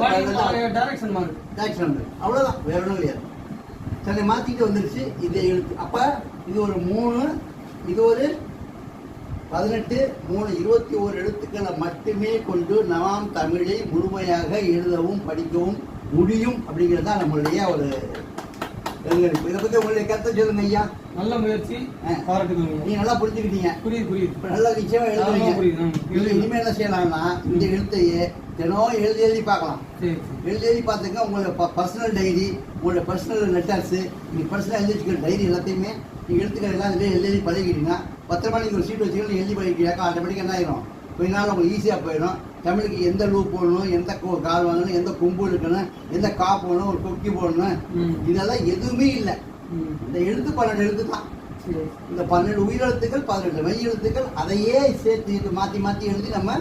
Direction அவ்வளவுதான், வேற ஒன்றும் கிடையாது. சரி மாத்திட்டு வந்துருச்சு. இதை எழுத்து அப்ப இது ஒரு 3, இது ஒரு 18, 3 21 எழுத்துக்களை மட்டுமே கொண்டு நாம் தமிழை முழுமையாக எழுதவும் படிக்கவும் முடியும் அப்படிங்கிறது தான் நம்மளுடைய ஒரு இதை பத்தி உங்களுடைய கருத்தை சொல்லுங்க ஐயா. நல்ல முயற்சி, பாராட்டுகள். நீங்க நல்லா புரிஞ்சுக்கிட்டீங்க. புரியுது. நல்லா நிச்சயமா எழுதுவீங்க. இனிமே என்ன செய்யலாம்னா இந்த எழுத்தையே தினம் எழுதி பார்க்கலாம். எழுதி பார்த்துங்க. உங்களோட பர்சனல் டைரி, உங்களோட பர்சனல் லெட்டர்ஸ், நீங்க பர்சனல் எழுதி வச்சுக்கிற டைரி எல்லாத்தையுமே நீங்க எழுத்துக்கள் எல்லாம் எழுதி பழகிட்டீங்க. பத்திரமா நீங்க ஒரு சீட் வச்சுக்கிட்டு எழுதி பழகிட்டாக்கா ஆட்டோமேட்டிக்காக என்ன ஆயிரும், கொஞ்ச நாள் உங்களுக்கு ஈஸியாக போயிடும். தமிழுக்கு எந்த லூ போடணும், எந்த கால் வாங்கணும், எந்த கொம்பு எடுக்கணும், எந்த கா போடணும், ஒரு கொக்கி போடணும், இதெல்லாம் எதுவுமே இல்லை. இந்த எழுத்து 12 எழுத்து தான். இந்த 12 உயிரெழுத்துக்கள், 18 மெய் எழுத்துக்கள், அதையே சேர்த்து மாற்றி மாற்றி எழுதி நம்ம